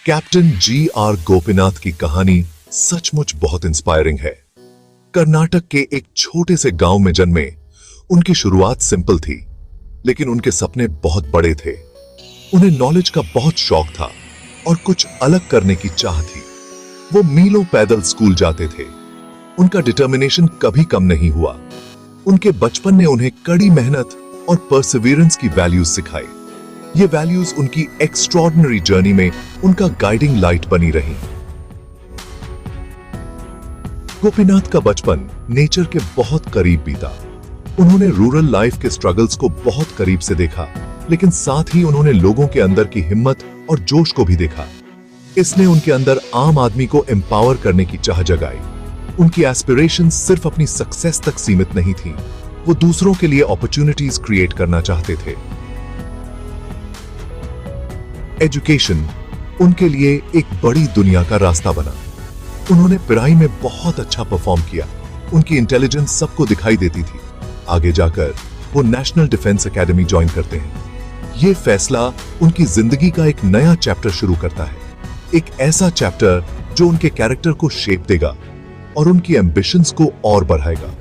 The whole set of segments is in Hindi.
Captain G.R.. गोपीनाथ की कहानी सचमुच बहुत इंस्पायरिंग है। कर्नाटक के एक छोटे से गांव में जन्मे उनकी शुरुआत सिंपल थी, लेकिन उनके सपने बहुत बड़े थे। उन्हें नॉलेज का बहुत शौक था और कुछ अलग करने की चाह थी। वो मीलों पैदल स्कूल जाते थे। उनका डिटर्मिनेशन कभी कम नहीं हुआ। उनके बचपन ने उन्हें कड़ी मेहनत और परसिवियरेंस की वैल्यूज सिखाई। ये वैल्यूज उनकी एक्स्ट्रॉर्डिनरी जर्नी में उनका गाइडिंग लाइट बनी रही। गोपीनाथ का बचपन नेचर के बहुत करीब बीता। उन्होंने रूरल लाइफ के स्ट्रगल्स को बहुत करीब से देखा, लेकिन साथ ही उन्होंने लोगों के अंदर की हिम्मत और जोश को भी देखा। इसने उनके अंदर आम आदमी को एम्पावर करने की चाह जगाई। उनकी एस्पिरेशंस सिर्फ अपनी सक्सेस तक सीमित नहीं थी, वो दूसरों के लिए अपॉर्चुनिटीज क्रिएट करना चाहते थे। एजुकेशन उनके लिए एक बड़ी दुनिया का रास्ता बना। उन्होंने पढ़ाई में बहुत अच्छा परफॉर्म किया। उनकी इंटेलिजेंस सबको दिखाई देती थी। आगे जाकर वो नेशनल डिफेंस एकेडमी ज्वाइन करते हैं। ये फैसला उनकी जिंदगी का एक नया चैप्टर शुरू करता है, एक ऐसा चैप्टर जो उनके कैरेक्टर को शेप देगा और उनकी एम्बिशंस को और बढ़ाएगा।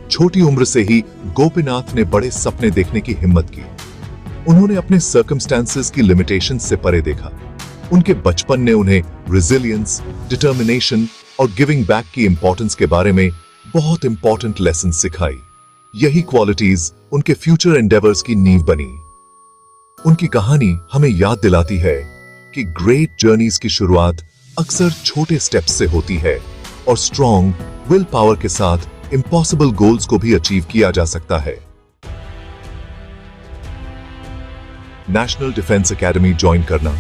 छोटी उम्र से ही गोपीनाथ ने बड़े सपने देखने की हिम्मत की। उन्होंने अपने सर्कमस्टेंसेस की लिमिटेशंस से परे देखा। उनके बचपन ने उन्हें रेजिलियंस, डिटर्मिनेशन और गिविंग बैक की इंपॉर्टेंस के बारे में बहुत इंपॉर्टेंट लेसन सिखाई। यही क्वालिटीज उनके फ्यूचर एंडेवर्स की नींव बनी। उनकी कहानी हमें याद दिलाती है कि ग्रेट जर्नीज की शुरुआत अक्सर छोटे स्टेप्स से होती है और स्ट्रॉन्ग विल पावर के साथ इम्पॉसिबल गोल्स को भी अचीव किया जा सकता है। नेशनल डिफेंस एकेडमी ज्वाइन करना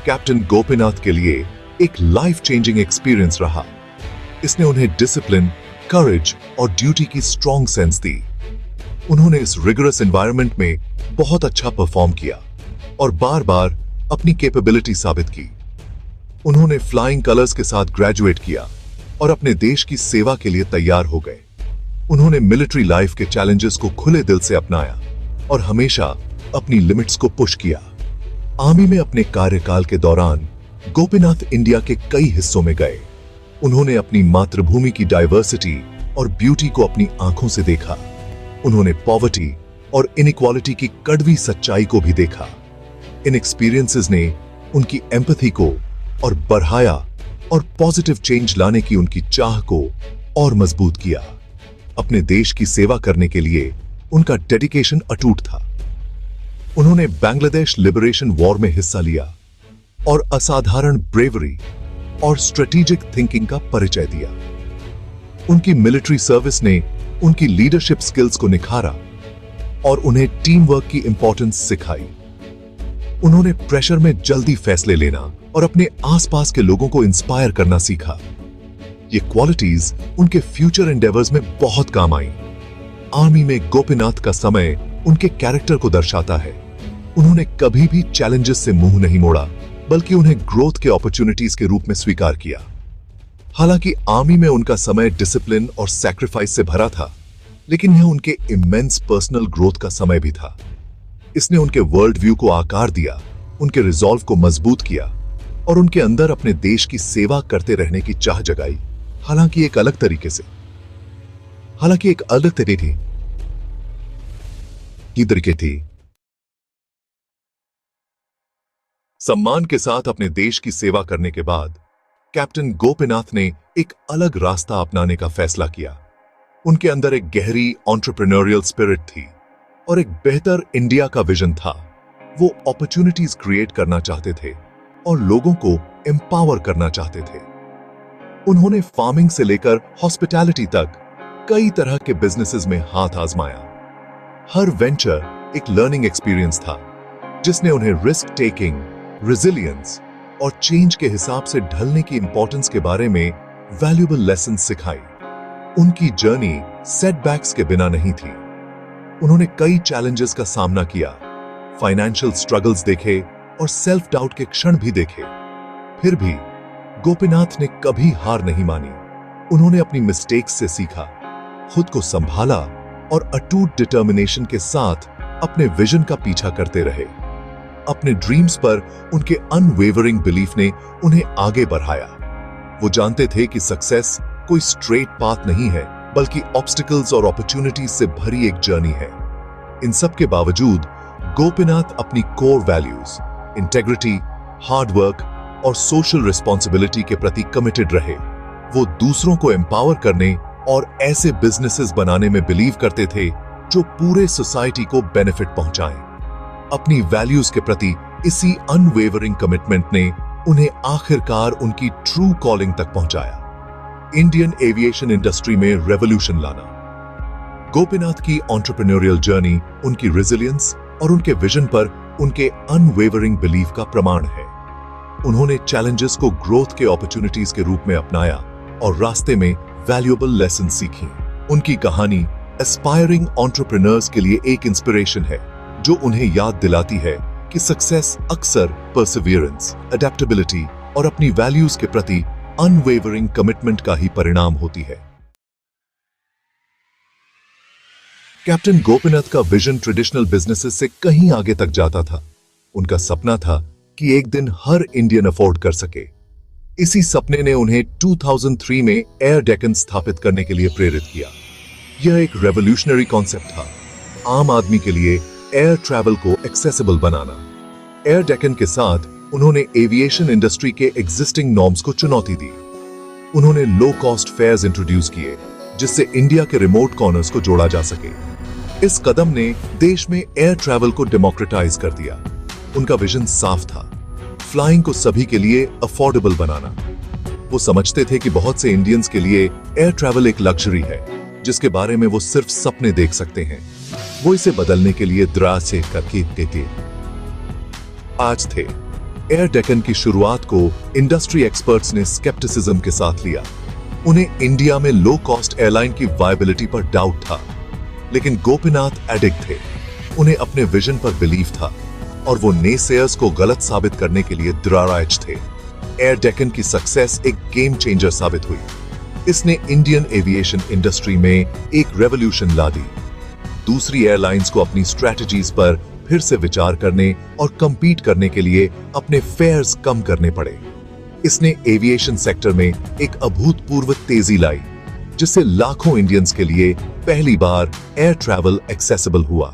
कैप्टन गोपीनाथ के लिए एक लाइफ चेंजिंग एक्सपीरियंस रहा। इसने उन्हें डिसिप्लिन, करेज और ड्यूटी की स्ट्रॉन्ग सेंस दी। उन्होंने इस रिगरस एनवायरनमेंट में बहुत अच्छा परफॉर्म किया और बार बार अपनी कैपेबिलिटी साबित की। उन्होंने फ्लाइंग कलर्स के साथ ग्रेजुएट किया और अपने देश की सेवा के लिए तैयार हो गए। उन्होंने मिलिट्री लाइफ के चैलेंजेस को खुले दिल से अपनाया और हमेशा अपनी लिमिट्स को पुश किया। आर्मी में अपने कार्यकाल के दौरान गोपीनाथ इंडिया के कई हिस्सों में गए। उन्होंने अपनी मातृभूमि की डाइवर्सिटी और ब्यूटी को अपनी आंखों से देखा। उन्होंने पॉवर्टी और इनइक्वालिटी की कड़वी सच्चाई को भी देखा। इन एक्सपीरियंसेस ने उनकी एम्पैथी को और बढ़ाया और पॉजिटिव चेंज लाने की उनकी चाह को और मजबूत किया। अपने देश की सेवा करने के लिए उनका डेडिकेशन अटूट था। उन्होंने बांग्लादेश लिबरेशन वॉर में हिस्सा लिया और असाधारण ब्रेवरी और स्ट्रेटेजिक थिंकिंग का परिचय दिया। उनकी मिलिट्री सर्विस ने उनकी लीडरशिप स्किल्स को निखारा और उन्हें टीम वर्क की इंपॉर्टेंस सिखाई। उन्होंने प्रेशर में जल्दी फैसले लेना और अपने आसपास के लोगों को इंस्पायर करना सीखा। ये क्वालिटीज उनके फ्यूचर एंडेवर्स में बहुत काम आई। आर्मी में गोपीनाथ का समय उनके कैरेक्टर को दर्शाता है। उन्होंने कभी भी चैलेंजेस से मुंह नहीं मोड़ा, बल्कि उन्हें ग्रोथ के अपॉर्चुनिटीज के रूप में स्वीकार किया। हालांकि आर्मी में उनका समय डिसिप्लिन और सैक्रिफाइस से भरा था, लेकिन यह उनके इमेंस पर्सनल ग्रोथ का समय भी था। इसने उनके वर्ल्ड व्यू को आकार दिया, उनके रिजॉल्व को मजबूत किया और उनके अंदर अपने देश की सेवा करते रहने की चाह जगाई। हालांकि एक अलग तरीके से थी। सम्मान के साथ अपने देश की सेवा करने के बाद कैप्टन गोपीनाथ ने एक अलग रास्ता अपनाने का फैसला किया। उनके अंदर एक गहरी एंटरप्रेन्योरियल स्पिरिट थी और एक बेहतर इंडिया का विजन था। वो अपॉर्चुनिटीज क्रिएट करना चाहते थे और लोगों को एम्पावर करना चाहते थे। उन्होंने फार्मिंग से लेकर हॉस्पिटैलिटी तक कई तरह के बिजनेसेस में हाथ आजमाया। हर वेंचर एक लर्निंग एक्सपीरियंस था, जिसने उन्हें रिस्क टेकिंग, रेजिलियंस और चेंज के हिसाब से ढलने की इंपॉर्टेंस के बारे में वैल्यूएबल लेसन सिखाई। उनकी जर्नी सेटबैक्स के बिना नहीं थी। उन्होंने कई चैलेंजेस का सामना किया, फाइनेंशियल स्ट्रगल्स देखे और सेल्फ डाउट के क्षण भी देखे। फिर भी गोपीनाथ ने कभी हार नहीं मानी। उन्होंने अपनी मिस्टेक्स से सीखा, खुद को संभाला और अटूट डिटर्मिनेशन के साथ अपने विजन का पीछा करते रहे। अपने ड्रीम्स पर उनके अनवेवरिंग बिलीफ ने उन्हें आगे बढ़ाया। वो जानते थे कि सक्सेस कोई स्ट्रेट पाथ नहीं है, बल्कि ऑब्स्टिकल्स और अपॉर्चुनिटीज से भरी एक जर्नी है। इन सब के बावजूद गोपीनाथ अपनी core values, integrity, hard work और सोशल रिस्पॉन्सिबिलिटी के प्रति कमिटेड रहे। वो दूसरों को एम्पावर करने और ऐसे बिजनेसेस बनाने में बिलीव करते थे जो पूरे सोसाइटी को बेनिफिट पहुंचाएं। अपनी वैल्यूज के प्रति इसी अनवेवरिंग कमिटमेंट ने उन्हें आखिरकार उनकी ट्रू कॉलिंग तक पहुंचाया, इंडियन एविएशन इंडस्ट्री में रेवोल्यूशन लाना। गोपीनाथ की एंटरप्रेन्योरियल जर्नी उनकी रेजिलियंस और उनके विजन पर उनके अनवेवरिंग बिलीफ का प्रमाण है। उन्होंने चैलेंजेस को ग्रोथ के अपॉर्चुनिटीज के रूप में अपनाया और रास्ते में वैल्यूएबल लेसन सीखी। उनकी कहानी एस्पायरिंग एंटरप्रेन्योर्स के लिए एक इंस्पिरेशन है, जो उन्हें याद दिलाती है कि सक्सेस अक्सर परसिवियरेंस, अडेप्टेबिलिटी और अपनी वैल्यूज के प्रति अनवेवरिंग कमिटमेंट का ही परिणाम होती है। कैप्टन गोपीनाथ का विजन ट्रेडिशनल बिजनेसेस से कहीं आगे तक जाता था। उनका सपना था कि एक दिन हर इंडियन अफोर्ड कर सके। इसी सपने ने उन्हें 2003 में एयर डेक्कन स्थापित करने के लिए प्रेरित किया। यह एक रेवोल्यूशनरी कॉन्सेप्ट था, आम आदमी के लिए एयर ट्रैवल को एक्सेसिबल बनाना। एयर डेक्कन के साथ उन्होंने एविएशन इंडस्ट्री के एग्जिस्टिंग नॉर्म्स को चुनौती दी। उन्होंने लो कॉस्ट फेयर्स इंट्रोड्यूस किए, जिससे इंडिया के रिमोट कॉर्नर्स को जोड़ा जा सके। इस कदम ने देश में एयर ट्रैवल को डेमोक्रेटाइज कर दिया। उनका विजन साफ था, फ्लाइंग को सभी के लिए अफोर्डेबल बनाना। वो समझते थे कि बहुत से इंडियंस के लिए एयर ट्रैवल एक लग्जरी है, जिसके बारे में वो सिर्फ सपने देख सकते हैं। वो इसे बदलने के लिए द्रास से करके देते आज थे। एयर डेक्कन की शुरुआत को इंडस्ट्री एक्सपर्ट्स ने स्केप्टिसिज्म के साथ लिया। उन्हें इंडिया में लो कॉस्ट एयरलाइन की वायबिलिटी पर डाउट था, लेकिन गोपीनाथ एडिक्ट थे। उन्हें अपने विजन पर बिलीव था और वो नेसेयर्स को गलत साबित करने के लिए दृढ़ थे। एयर डेक्कन की सक्सेस एक गेम चेंजर साबित हुई। इसने इंडियन एविएशन इंडस्ट्री में एक रेवोल्यूशन ला दी। दूसरी एयरलाइंस को अपनी स्ट्रेटजीज पर फिर से विचार करने और कंपीट करने के लिए अपने फेयर्स कम करने पड़े। इसने एविएशन सेक्टर में एक अभूतपूर्व तेजी लाई, जिससे लाखों इंडियंस के लिए पहली बार एयर ट्रैवल एक्सेसिबल हुआ।